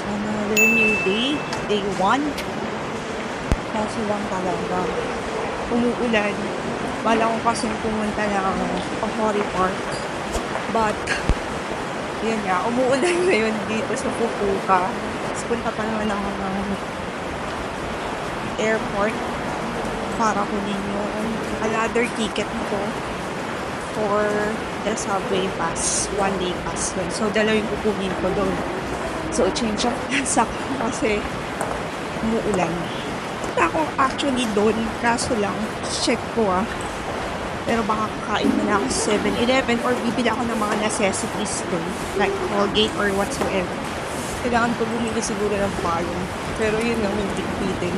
Another new day. Day 1. Kaso lang talaga. Umuulan. Bala ko kasi pumunta ng Safari Park. But, yun nga, umuulan ngayon dito sa Fukuoka. Tapos punta pa naman ako ng airport para kunin yung another ticket ko for the subway pass. 1-day pass yun. So, dalawa yung kukunin ko doon. So, change of plans ako kasi umuulan. Punta ako actually doon. Kaso lang, check ko Pero baka kakain na ako sa 7-Eleven or bibili ako ng mga necessities doon. Like Colgate or whatsoever. Kailangan ko bumili siguro ng payong. Pero yun nga, may dikpitin.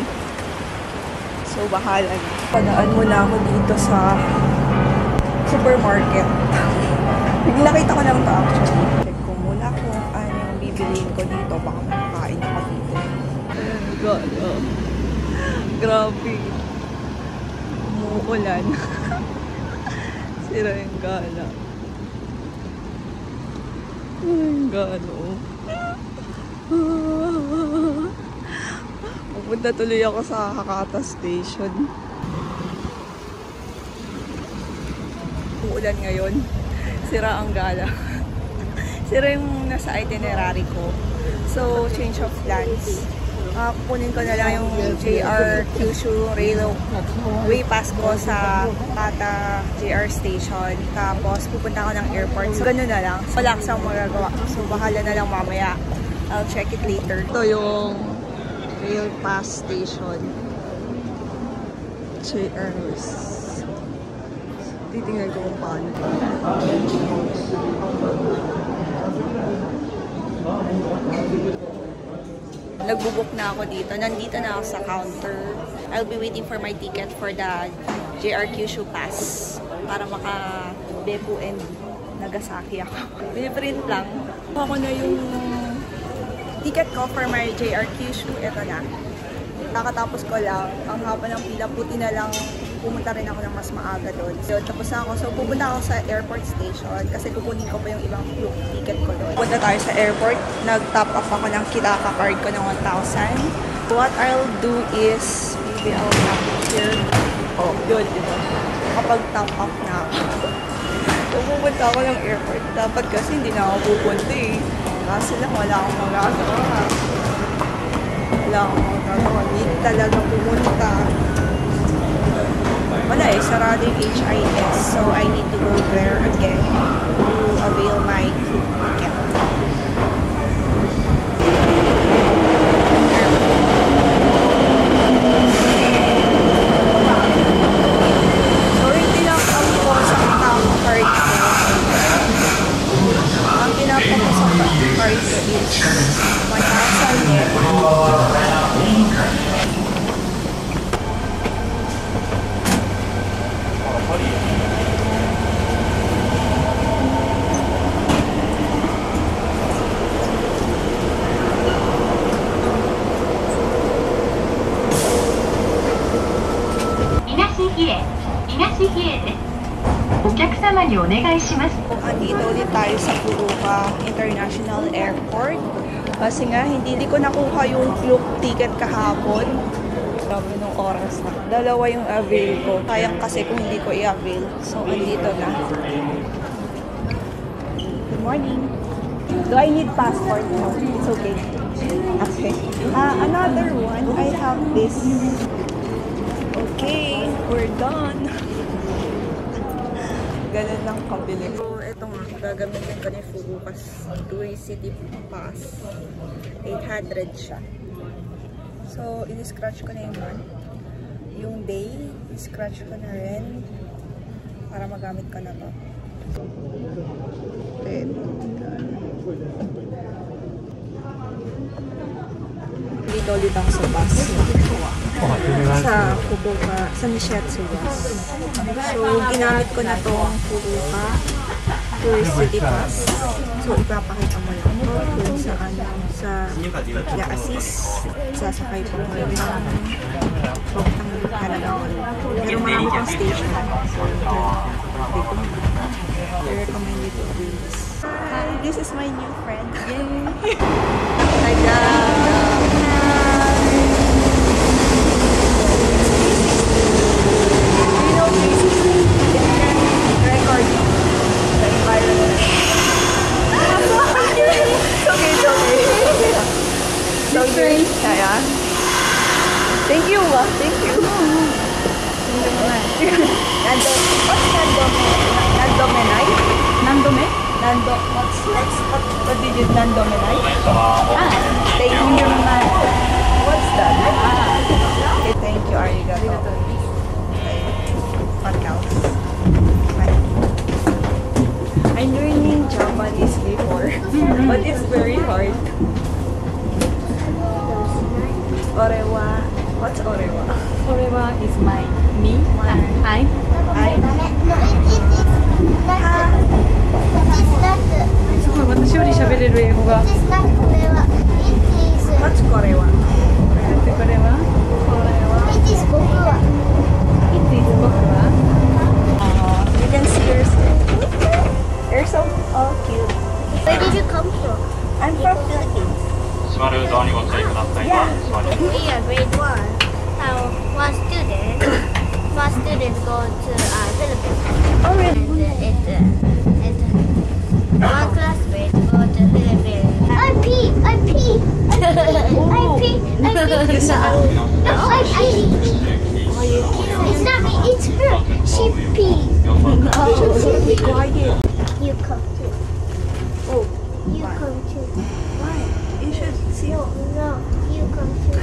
So, bahala na. Padaan muna ako dito sa supermarket. Nakita ko lang ito actually. Check ko muna kung ano yung bibiliin ko dito. Baka makakain ako dito. Oh my God. Grabe. Umuulan. Sira yung gala. Oh my God. Pupunta tuloy ako sa Hakata Station. Uulan ngayon. Sira ang gala. Sira yung nasa itinerary ko. So, change of plans. Kukunin ko na lang yung JR Kyushu Railway Pass ko sa Hakata JR Station. Tapos, pupunta ako ng airport. So, gano'n na lang. Wala kasang magagawa. So, bahala na lang mamaya. I'll check it later. Ito yung Rail Pass Station. JR's. Titingnan ko kung paano. Nagbubuk na ako dito. Nandito na ako sa counter. I'll be waiting for my ticket for the JR Kyushu Pass para maka-Beppu and Nagasaki ako. Biniprint lang. Ako na yung ticket ko for my JR Kyushu. Ito na. Nakatapos ko lang. Ang haba ng pila, puti na lang. Pumunta rin ako ng mas maaga doon. So, tapos na ako. So, pupunta ako sa airport station kasi kukunin ko pa yung ibang ticket ko doon. Punta tayo sa airport. Nag-top up ako ng Kitaka card ko ng 1,000. What I'll do is, maybe I'll tap here. Oh, yun, diba? Kapag top up na ako. So, pupunta ako ng airport. Dapat kasi hindi na ako pupunta Kasi lang wala akong magagawa. Wala akong magagawa. Need talaga pumunta. Wala sarado yung HIS. So, I need to go there again to avail my ticket. So, yung tinapang ko sa Kitaka card ko. Ang tinapang ko sa card ko is 1,000 yen. Andito ulit tayo sa Fukuoka International Airport kasi nga hindi ko nakuha yung Klook ticket kahapon. Sabi nung oras na. Dalawa yung avail ko. Sayang kasi kung hindi ko i-avail. So, andito na. Good morning. Do I need passport? No, it's okay. Okay. Another one. I have this. Okay, we're done. Ganun lang kabili. So, ito nga, gagamitin ko ni Fukuoka Tourist City Pass. 800 siya. So, in-scratch ko na yung day. I-scratch ko na rin para magamit ko na to. Dito ulit ako sa bus. Sa Fukuoka, sa Nishetsu bus. So, ginamit ko na tong Fukuoka Tourist City Pass. So, ipapakita mo lang ito dun sa sa assist. Sasakay ko mo yung papuntang talaga mo. Pero marami pang station. So, I recommend you to do this. Hi, this is my new friend. Yay! Hi guys! Thank you, ma. Thank you. Nando, what's Nandomenai? Nandome? What did you Nandomenai? Thank you. What's that? Okay, thank you, arigato. What else? I'm learning Japanese before, but it's very hard. Orewa. What's orewa? Orewa is me, and I. What's korewa? It is bokuwa. You can see yourself. You're so cute. Where did you come from? I'm from Philippines. 座る側にご注意ください。 Yeah. 座り We are grade 1. One student go to Philippines. Oh, really? And one classmate go to Philippines. I pee. You saw? No, I pee. It's not me, it's her. She pee. Be quiet. You come too. Oh, You come too. why? You should see. No, you come too.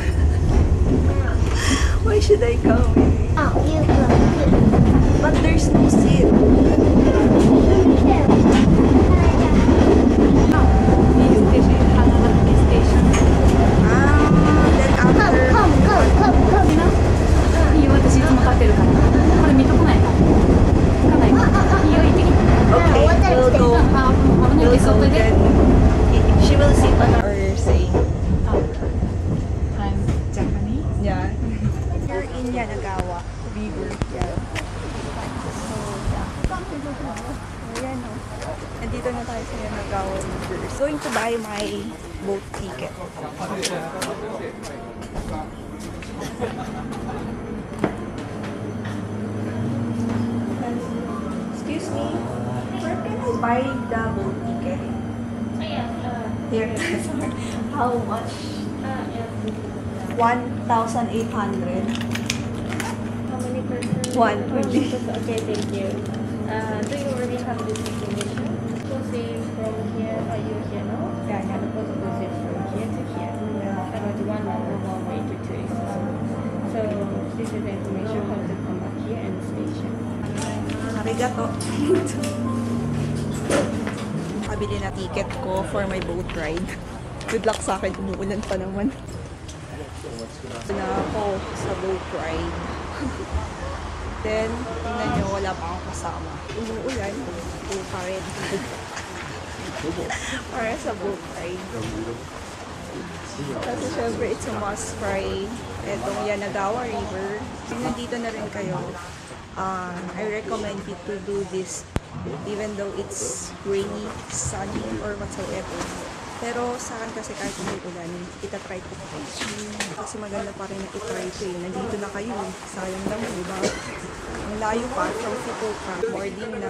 No, Why should I come? you come too. But there's no seat. Then after. Come. いいよ、私いつも買ってるから。これ見とこないか。行かないか。いいよ、行ってきて。 Okay, we'll go. あ、危ない We'll です。 go 外で。 then. She will sit on our saying. I'm Japanese. Yeah. We're in Yanagawa River. Yeah. So, yeah. Ayan o. Nandito na tayo sa Yanagawa River. Going to buy my boat ticket. Excuse me. Where can I buy the boat ticket? Here. How much? 1,800. How many persons? One would be. Okay, thank you. Do you already have this information? Proceed from here, are you here now? Yeah, yeah. And also proceed from here to here. About 1 hour, 1 way to 2 So this is the information how to come back here and station. Arigato. Kabili na ticket ko for my boat ride. Good luck sa akin, umuulan pa naman. Na ako sa boat ride. Then, tingnan nyo, wala pa akong kasama. Umuulan, go pa rin. Para sa boat ride. Kasi syempre, it's a must try. Etong Yanagawa River. Nandito na rin kayo. I recommend you to do this even though it's rainy, sunny, or whatsoever. Pero sa akin kasi kahit umuulan, itatry ko pa. Kasi maganda pa rin na itry ko eh. Nandito na kayo. Sayang lang, diba? Ang layo pa from Fukuoka. Boarding na.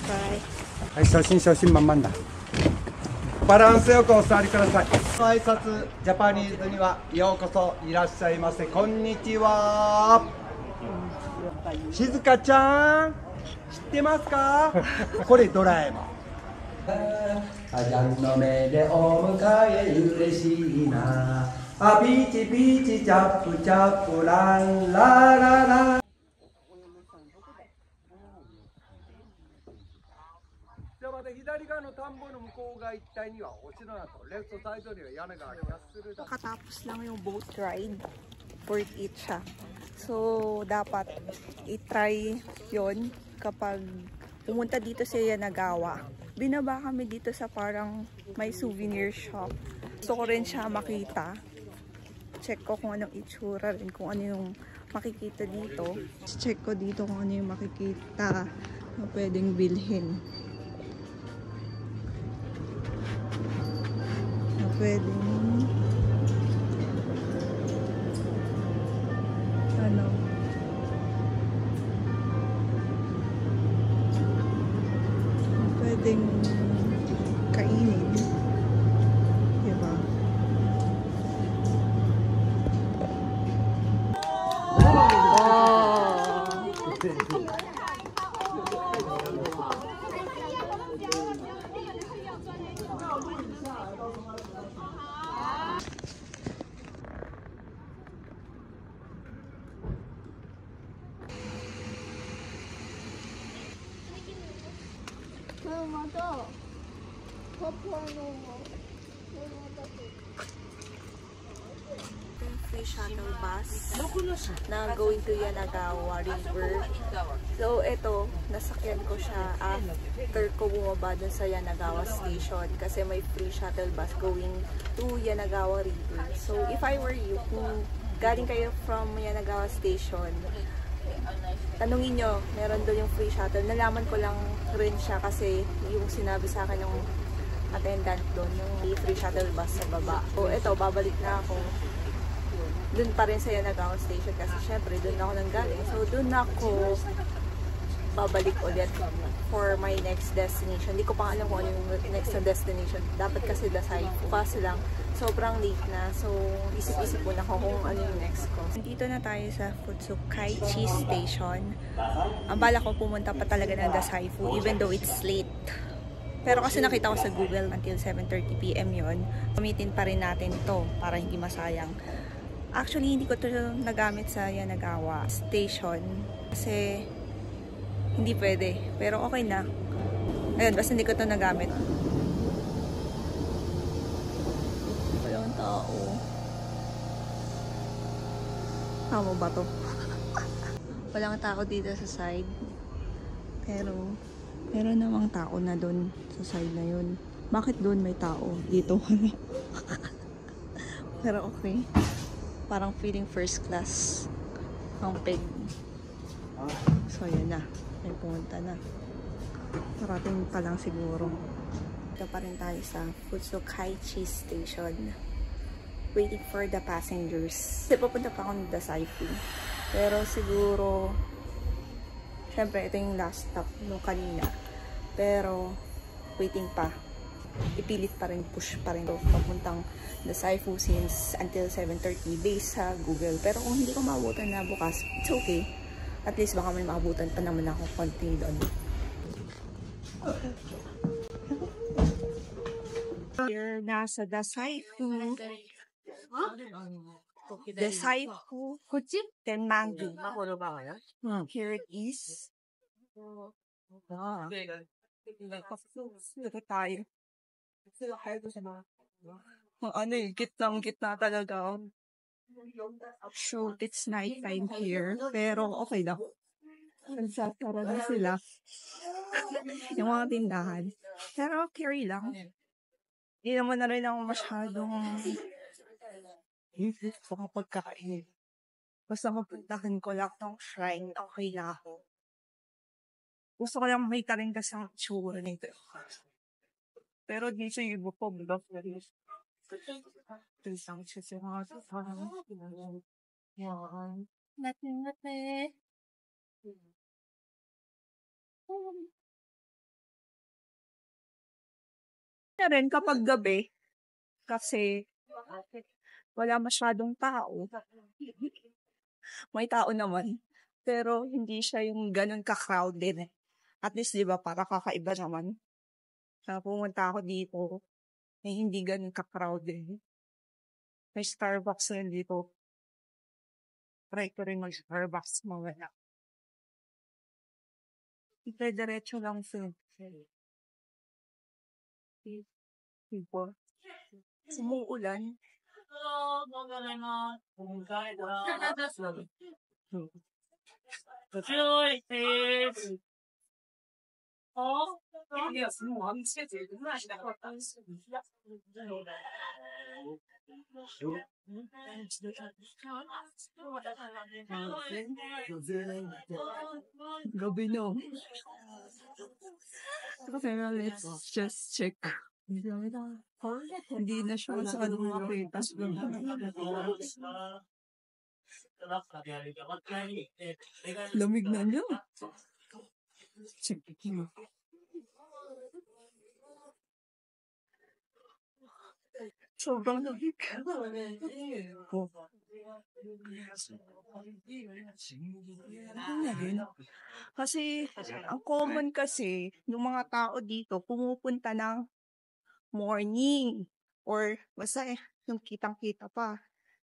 Bye. はい、初心満々だ。バランスよくお座りください。挨拶ジャパニーズにはようこそいらっしゃいませ。こんにちは。しずかちゃん、知ってますか？これドラえもん。あじゃんの目でお迎え嬉しいな。あピーチピーチチャップチャップランラララ。じゃあまた左側の田んぼの向こう側一帯にはお城の後、レフトサイドには屋根があります。 Katapos lang yung boat ride. Worth it siya. So, dapat i-try yon kapag pumunta dito sa Yanagawa. Binaba kami dito sa parang may souvenir shop. Gusto ko rin siya makita. Check ko kung anong itsura rin, kung ano yung makikita dito. Check ko dito kung ano yung makikita na pwedeng bilhin. Na pwedeng ano pwedeng kainin, diba? Free shuttle bus na going to Yanagawa River. So, ito, nasakyan ko siya after ko bumaba dun sa Yanagawa Station kasi may free shuttle bus going to Yanagawa River. So, if I were you, kung galing kayo from Yanagawa Station, tanungin nyo, meron doon yung free shuttle. Nalaman ko lang rin siya kasi yung sinabi sa akin ng attendant doon, yung free shuttle bus sa baba. So, ito, babalik na ako. Doon pa rin sa Yanagawa Station kasi syempre doon ako nanggaling. So doon ako babalik ulit for my next destination. Hindi ko pa alam kung ano yung next na destination. Dapat kasi Dasai. Kasi lang, sobrang late na. So isip-isip muna ko kung ano yung next ko. Dito na tayo sa Futsukaichi Station. Ang bala ko pumunta pa talaga ng Dasaifu even though it's late. Pero kasi nakita ko sa Google until 7:30 PM yon. Gamitin pa rin natin ito para hindi masayang. Actually, hindi ko ito nagamit sa Yanagawa Station kasi hindi pwede. Pero okay na. Ayun, basta hindi ko ito nagamit. Walang tao. Tama ba to? Walang tao dito sa side. Pero meron namang tao na doon sa side na yun. Bakit doon may tao? Dito wala. Pero okay. Parang feeling first class ang peg. So, yun na. May pumunta na. Parating pa lang siguro. Ito pa rin tayo sa Futsukaichi Station. Waiting for the passengers. Kasi papunta pa ako ng Dasaifu. Pero siguro, syempre, ito yung last stop nung kanina. Pero, waiting pa. Ipilit pa rin, push pa rin papuntang Dasaifu since until 7:30 based sa Google. Pero kung hindi ko maabutan na bukas, it's okay. At least baka may maabutan pa naman ako konti doon. Here, nasa Dasaifu. Dasaifu Tenmangu. Here it is. Dito tayo. Ano eh, gitna talaga. So, it's night time here. Pero, okay lang. Nagsasara na sila. Yung mga tindahan. Pero, carry lang. Hindi naman na rin ako masyadong pagkakain. Basta mapuntahan ko lang ng shrine. Okay na ako. Gusto ko lang makita rin kasi ang tsura nito. Pero di sa iba po, block na rin. Isang siya siya mga yan. Natin. Na rin kapag gabi, kasi wala masyadong tao. May tao naman. Pero hindi siya yung ganun ka-crowded. At least, di ba, para kakaiba naman. Pumunta ako dito, hindi ganun ka-crowded. May Starbucks rin dito. Try ko rin mag-Starbucks mamaya. Diretso lang sa people. Sumuulan. Gabi no. Pero let's just check. Hindi na siya masyadong makita. Lamig na niya. Check. Sobrang lamig. Kasi, ang common kasi, yung mga tao dito, pumupunta ng morning. Or, basta yung kitang-kita pa.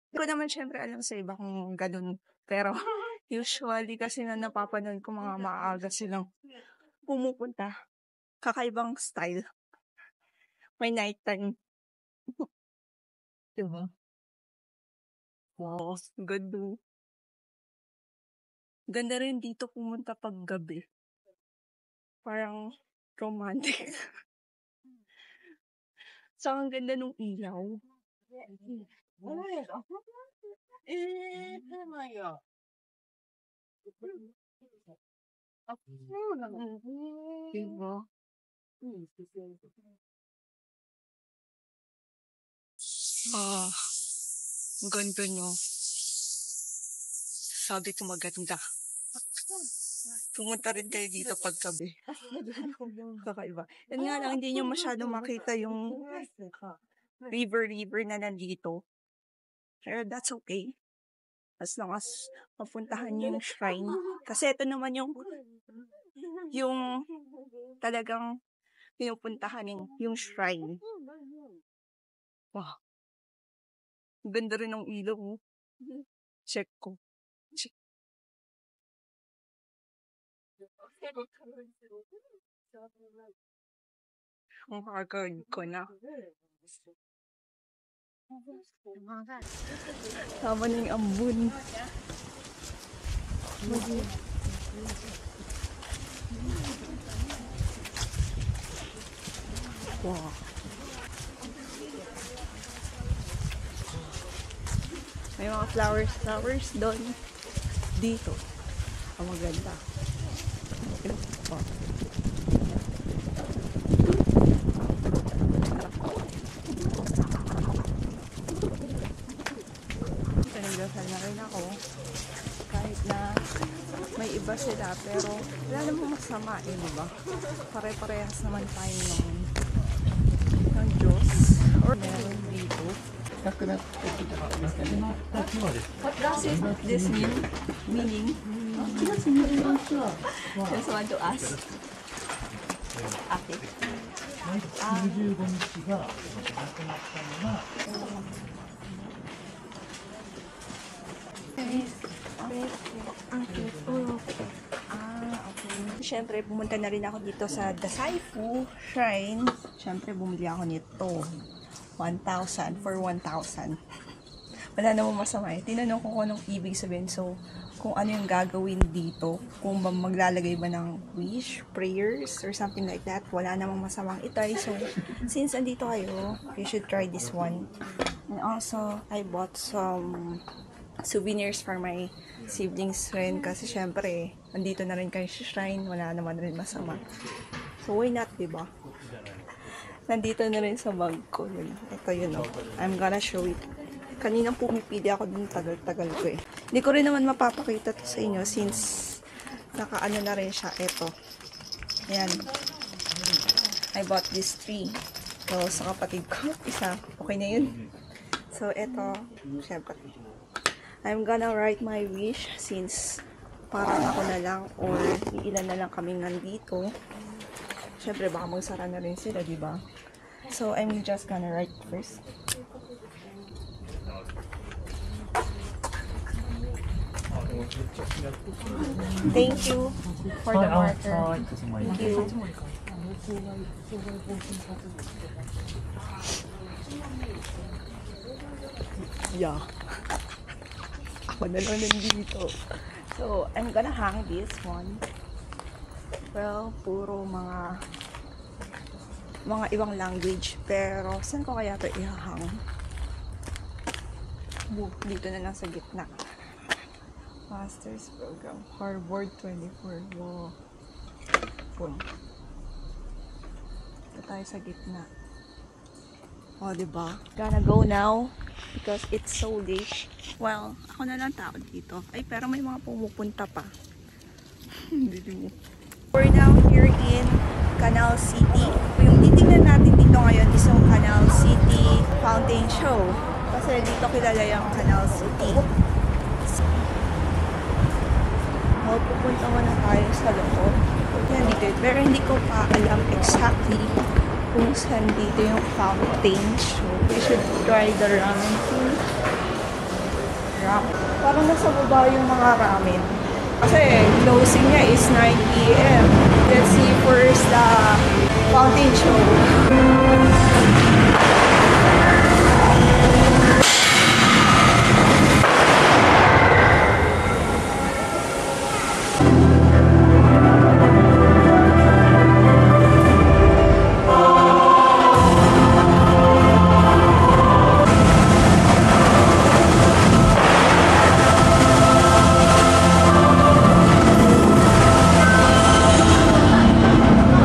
Hindi ko naman syempre alam sa iba kung ganun. Pero, usually kasi na napapanood ko mga maaga silang pumupunta. Kakaibang style. May nighttime. Diba? Wow, ganda. Ganda rin dito pumunta pag gabi. Parang romantic. So, ang ganda nung ilaw. Diba? Ang ganda nyo. Sabi ko maganda. Pumunta rin kayo dito paggabi. Kakaiba. Yan nga lang, hindi nyo masyado makita yung river na nandito. Pero that's okay. As long as mapuntahan nyo yung shrine. Kasi ito naman yung talagang pinupuntahan yung shrine. Wow. Ganda rin ng ilaw. Check ko. Check. Ang hagard ko na. Tama na yung ambun. Wow. May mga flowers doon. Dito. Ang maganda. Wow. Nagdasal na rin ako. Kahit na may iba sila, pero wala namang masama eh, diba? Pare-parehas naman tayo ng Diyos. Or meron dito. What does this meaning? Just want to ask. Ate. Okay. Siyempre, pumunta na rin ako dito sa Dazaifu Shrine. Siyempre, bumili ako nito. 1,000 for 1,000. Wala namang masama eh. Tinanong ko kung anong ibig sabihin. So, kung ano yung gagawin dito. Kung maglalagay ba ng wish, prayers, or something like that. Wala namang masamang itay. So, since andito kayo, you should try this one. And also, I bought some souvenirs for my siblings rin. Kasi syempre, andito na rin kayo sa shrine. Wala naman rin masama. So, why not, diba? Nandito na rin sa bag ko. Ito yun, oh. I'm gonna show it. Kaninang pumipili ako dun, tagal-tagal ko eh. Hindi ko rin naman mapapakita to sa inyo since nakaano na rin siya. Ito. Ayan. I bought this tree. So, sa kapatid ko, isa. Okay na yun. So, ito. Syempre. I'm gonna write my wish since parang ako na lang or ilan na lang kaming nandito. Siyempre, baka magsara na rin sila, diba? So, I'm just gonna write first. Thank you for the marker. Thank you. Yeah. Ako na lang nandito. So, I'm gonna hang this one. Well, puro mga ibang language. Pero, saan ko kaya ito ihahang? Dito na lang sa gitna. Masters Program. Harvard 24. Wow. Boom. Ito tayo sa gitna. O, diba? Gonna go now because it's so late. Well, ako na lang tao dito. Ay, pero may mga pumupunta pa. We're now here in Canal City. Yung titingnan natin dito ngayon is yung Canal City Fountain Show. Kasi dito kilala yung Canal City. Pupunta muna tayo sa loob. Yan dito. Pero hindi ko pa alam exactly kung saan dito yung fountain show. We should try the ramen food. Parang nasa baba yung mga ramen. Kasi closing niya is 9 PM. Let's see first the Fountain show.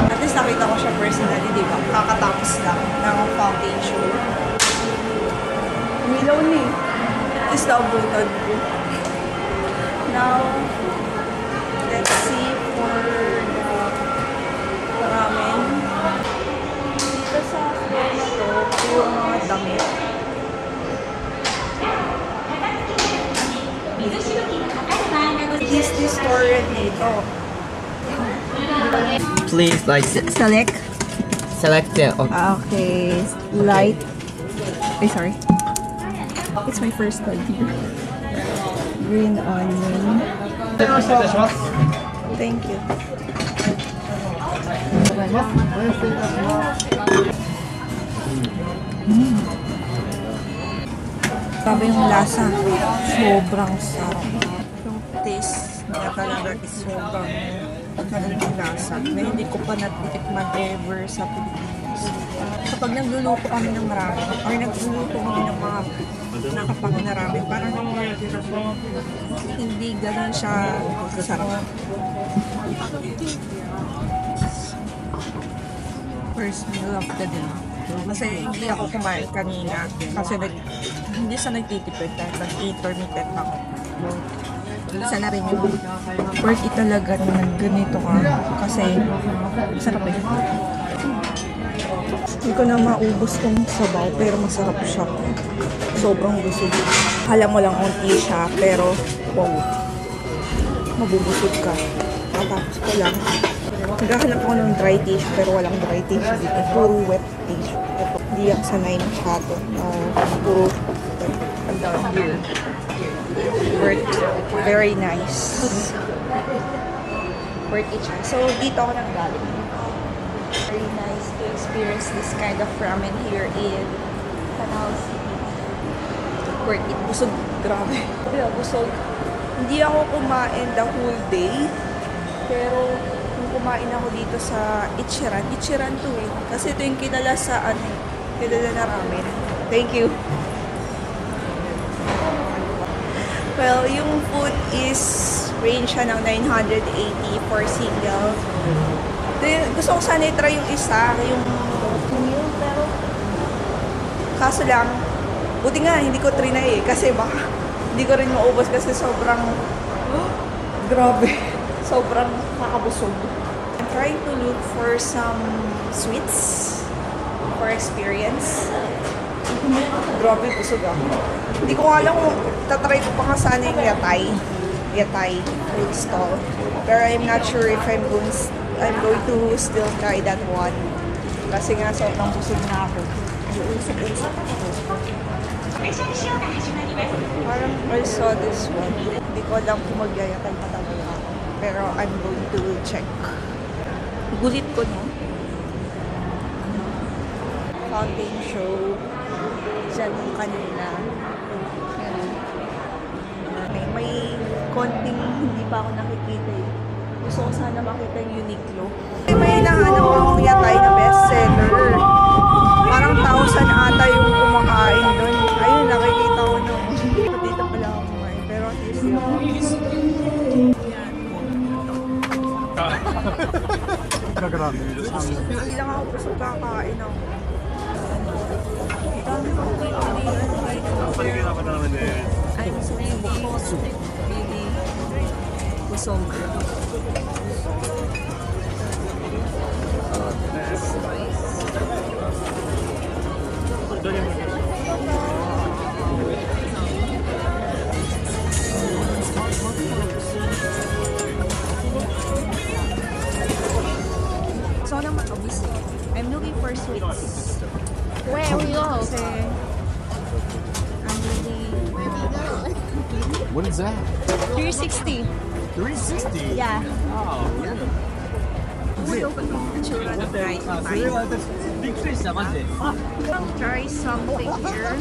At least nakita ko siya personally, di ba? Kakatapos lang ng fountain show. Umilaw ni. Is the abutan ko. Now, let's see for the ramen. Dito sa floor na to, puro mga damit. Is this store red dito? Please like Select. select it. Okay, light. Ay, sorry. It's my first time here. Green onion. Thank you. Grabe yung lasa. Sobrang sarap. Yung taste niya talaga is sobrang magandang lasa na hindi ko pa natitikman ever sa Pilipinas. Kapag nagluluto kami ng ramen, or nagluluto kami ng mga nakapango na ramen, parang hindi ganun siya sarap. First meal of the day. Kasi hindi ako kumain kanina kasi hindi sa nagtitipid dahil nag-intermittent ako. Isa na rin yung worth it talaga na ganito ka kasi sarap eh. Hindi ko na maubos tong sabaw pero masarap siya. Sobrang busog. Alam mo lang unti siya pero wow. Mabubusog ka. Tapos ko lang. Naghahanap ako ng dry tissue pero walang dry tissue dito. Puro wet tissue. Hindi ako sanay masyado. Puro and down here. Worth very nice. Worth it siya. So, dito ako nang galing. Very nice to experience this kind of ramen here in Canal City. Worth it. Busog. Grabe. Busog. Hindi ako kumain the whole day. Pero, nung kumain ako dito sa Ichiran. Ichiran to eh. Kasi ito yung kilala sa kilala na ramen. Thank you. Well, yung food is range siya ng 980 for single. Then, gusto ko sana i-try yung isa, yung meal, pero kaso lang, buti nga, hindi ko trinay eh, kasi baka hindi ko rin maubos kasi sobrang grabe, sobrang nakabusog. I'm trying to look for some sweets for experience. Grabe, busog ako. Hindi ko alam kung tatry ko pa nga sana yung Yatay food stall. Pero I'm not sure if I'm going to still try that one. Kasi nga sobrang busog na ako. Usap-usap ako. Parang I saw this one. Hindi ko alam kung magyayatay pa talaga ako. Pero I'm going to check. Gulit ko, no? Fountain show. Diyan kanina. May konting hindi pa ako nakikita eh. Gusto ko sana makita yung Uniqlo. May hinahanap akong Yatay na bestseller. Parang 1,000 ata yung kumakain doon. Ayun, nakikita ko nung dito pala ako kumain. Pero at least hindi lang ako gusto kakain ako. Dami kong I'm really busog. So naman, obviously, I'm looking for sweets. Where we go? Kasi I'm really... What is that? 360. 360? Yeah. Oh, yeah. Nahulog ang itsura ng Thai. Try something here.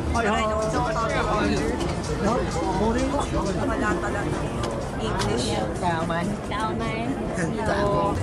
But I don't know how to order. Wala talaga English. Salmon. So,